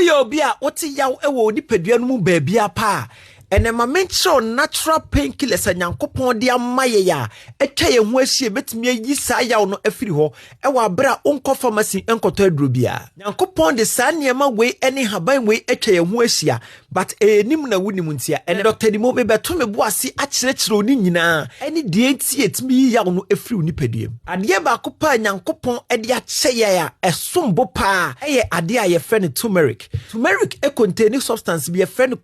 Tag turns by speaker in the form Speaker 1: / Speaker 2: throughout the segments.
Speaker 1: Uyo bia oti yaw ewo nipadua no mu baabia pa ene ma mencho natural painkillers anyankopon de amaye ya etwa ye ho ahie betimi ayi saa yaw no afiri ho ewa bra onko pharmacy enkoto aduro bia nyankopon de saa niema we ene haban we etwa ye ho ahia but enim na wunim ntia ene Dr. Nimo be beto me boase akyerɛkyerɛ oni nyina ene de enti etimi yaw no afiri nipadua ade ba kopa nyankopon ede akyɛ ya esombo pa eye ade a ye frɛ turmeric e contain substance be ye frɛ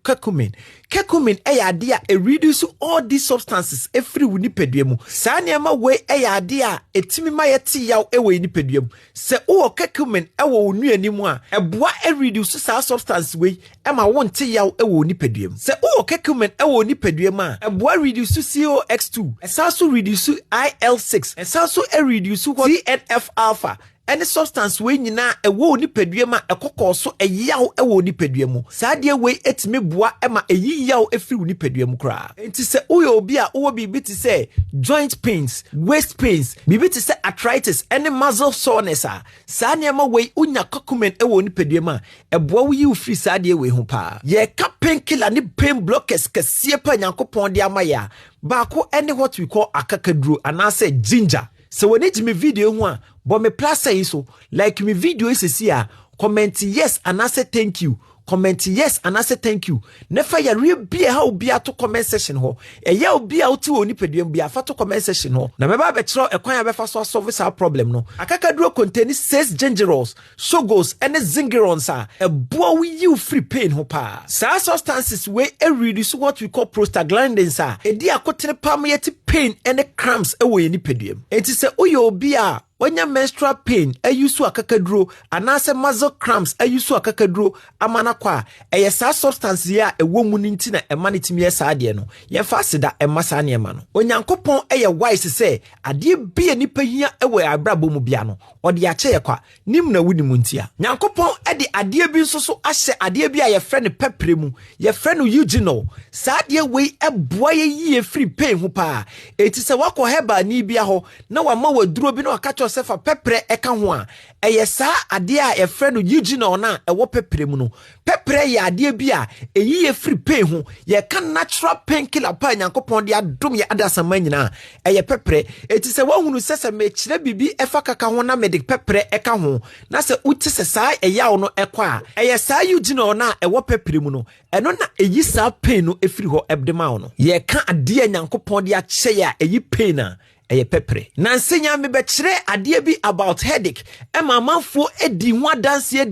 Speaker 1: curcumin ade a reduce all these substances every nipadua mu saa niema we ade a etimi ma yete yaw ewe nipadua mu se wo curcumin ewo onuani mu a eboa reduce saa substance we ema wonte yaw ewo nipadua mu se wo curcumin ewo nipadua mu a eboa reduce COX2 esa so reduce IL6 esa so reduce TNF alpha any substance we nyina ewo nipadua ma ekokɔ so eyaw ewo nipadua mu saa de we etime boa ema eyiyaw efiri nipadua mu kra enti se uyo obi a wo bibi ti se joint pains waist pains bibi ti se arthritis any muscle soreness a saa niema we unya curcumin ewo nipadua ma eboa wo yi ofiri saa de we ho pa ye ka painkiller ni pain blockers kase pa nyankopon de amaya baako any what we call akakaduro anase ginger. So when it me video ho a but me plus say so like me video is here comment yes and I say thank you comment yes and I say thank you never ya real be how be to comment section ho e ya obi a uti oni pediem be afa to comment section ho na me ba be kire ekwan ya be fa so solve our problem no akakaduro contain 6 gingerols sugars and zingerons a eboa we you free pain ho pa sa substances we reduce what we call prostaglandins a e di akotene pam yeti pain and cramps e we ni pediem enti se uyo obi a Wanya menstrual pain ayusu akakaduro anase muscle cramps ayusu akakaduro amana kwa eye saa substance ya ewo mu nti na ema netimi ye saa de no ye fa sida ema saa ne ema no onyankopon eye wise se ade bia nipa hia ewe abrabo mu bia no ode ya che ye kwa nim na wuni mu ntia nyankopon ede ade bi nso so ahye ade bi a ye frɛ ne pepre mu ye frɛ no eugenol saa de we eboa ye yie free pain ho pa eti se wakɔ herbal ni bia ho na wa ma waduro bi na wakacho sefa pepre eka ho a eye saa ade a ye frɛ no eugenol na ewo pepre mu no pepre ye ade bi a eyi ye free pain ho ye ka natural painkiller pa nyankopon de adom ye adasama nyina eye pepre eti se wahunu sese me kire bibi efa kaka ho na medic pepre eka ho na se uti se saa eyaw no ekɔ a eye saa eugenol na ewo pepre mu no eno na eyi saa pain no efiri ho ebdema no ye ka ade nyankopon de akyɛ ya eyi pain a eye pepre nansenya me be kire ade bi about headache manfo edi ho adanse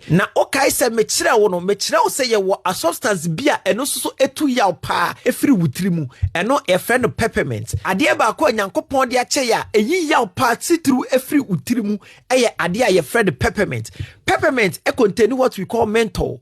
Speaker 1: na okai se me kire wo no me kire wo se ye wo a substance bi a eno so etu yaw pa efiri wutiri mu eno e friend peppermint ade ba ko nyankopon de ache ya eyi yaw pa titru efiri wutiri mu eye ade a ye friend peppermint e contain what we call menthol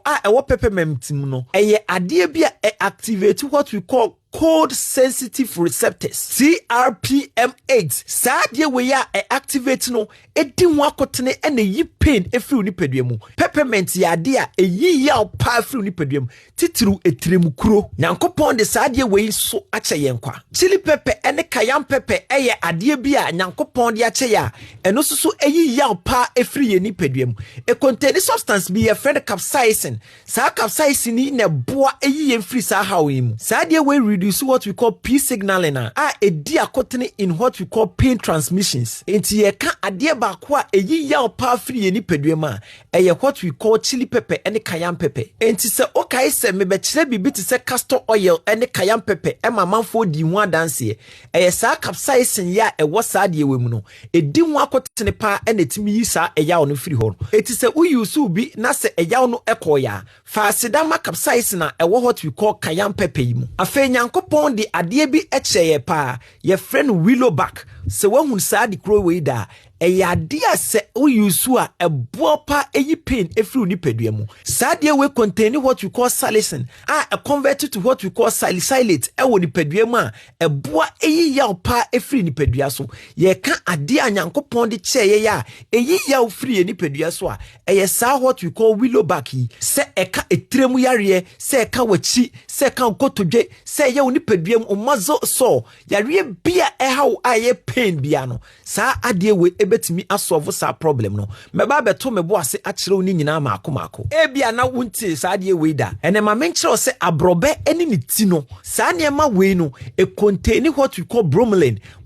Speaker 1: a ewo peppermint mu no eye ade bi a activate what we call cold sensitive receptors CRPM8 saadie we ya activate no edi ho akotene ena yi pain efiri nipadua mu peppermint ya de a eyi ya pa efiri nipadua mu titiru etiremu kuro nyankopon de saadie we so ache yenkwa chili pepper ene cayenne pepper eye ade bi a nyankopon de ache ya eno so eyi ya pa efiri ye nipadua mu e contain substance bi ye friend capsaicin sa capsaicin ni na boa eyi ye free sa hawe mu saadie we reduce what we call P signaling edi akotene in what we call pain transmissions enti ye ka ade ba ko a eyi ya pa free ye nipadua ma eye what we call chili pepper and cayenne pepper enti se okay se me be kire bibi ti se castor oil and cayenne pepper e manfo di ho adanse eye sa capsaicin ya e wo sa de we mu no edi ho akotene pa e netimi yi sa eya no free ho enti se uyusu bi na se eya no ekoya fa sidama capsaicin na e wo what we call cayenne pepper yi mu afa nyankopon de ade bi ekyeye pa ye friend willow back se wahun sa de kro we da ade a se uyusu a ebopa eyi pain efiri nipadua mu saade we contain what we call salicin a converted to what we call salicylate ewo nipadua mu a eboa eyi yaw pa efiri nipadua so ye ka ade a nyankopon de kyeye ya eyi yaw free nipadua so a eye sa what we call willow back se eka etiremu yare se eka wachi se eka nkotodwe se ye nipadua mu mazo so yare bia ehaw aye pain bia no sa ade we ebetimi asolve sa problem no meba beto mebo ase akire oni nyina maako ebia na wunti sa de we da ene ma menkire se abrobe eni ne ti no sa niema we no e contain what we call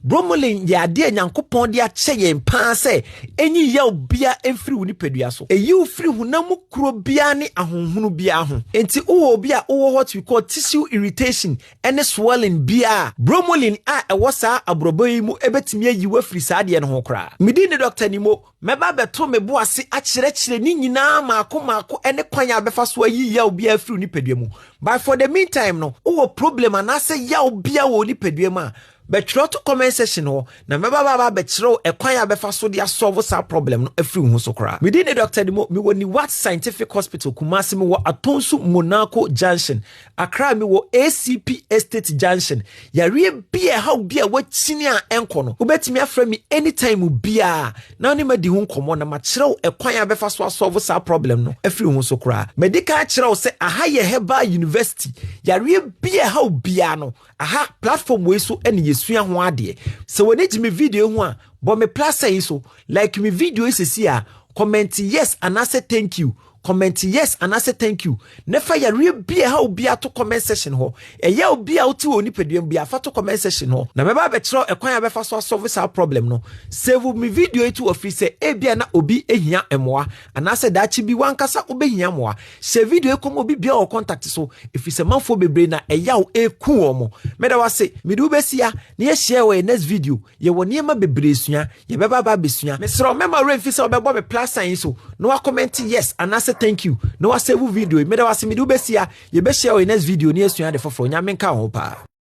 Speaker 1: bromelain ya de nyankopon de ache yen pan se enyi ya obia emfiri woni padua so eyi ufiri hunamu kuro bia ne ahonhunu bia ho enti wo obia wo what we call tissue irritation ene swelling bia bromelain a ewo sa abrobe yi mu ebetimi ayi wafiri sa de no ho kra medi ne doctor nimo meba beto mebo ase akire ni nyina maako ene kwanya befa so ayi ya obia afiri woni padua mu but for the meantime no wo problem anase ya obia wo ni padua mu a betro to comment section ho na meba baba betro ekwan ya befa so dia solve sa problem no afiri hu so kra within the doctor mi woni what scientific hospital Kumasi mi wo Atonsu Monaco Junction Accra mi wo ACP Estate Junction yare bia how bia wachini a enko no obetimi afra mi anytime bia na oni ma di hu nkomo na ma kire ekwan ya befa so solve sa problem no afiri hu so kra medical kire se aha ye herbal university yare bia how bia no aha platform we so eni sua ho ade so when it me video ho a but me plus say so like me video is a comment yes and I say thank you comment yes and I say thank you never ya real bia how bia to comment section ho e ya obia uti oni pediem bia fa to comment section ho na me ba be kiro ekwan ya be fa so solve sa problem no save me video itu office e bia na obi ehia emoa and I say dachi bi wankasa obehia moa se video kom obi bia o contact so if se manfo bebre na e ya o eku omo me da wase me du besia na ye share we next video ye woni ma bebre sua ye be ba besua me sro me ma refi se obebo me plus sign so no comment yes and I say thank you no I save video me da wase me du besia ye be share we next video ni esua de fofo nya menka ho pa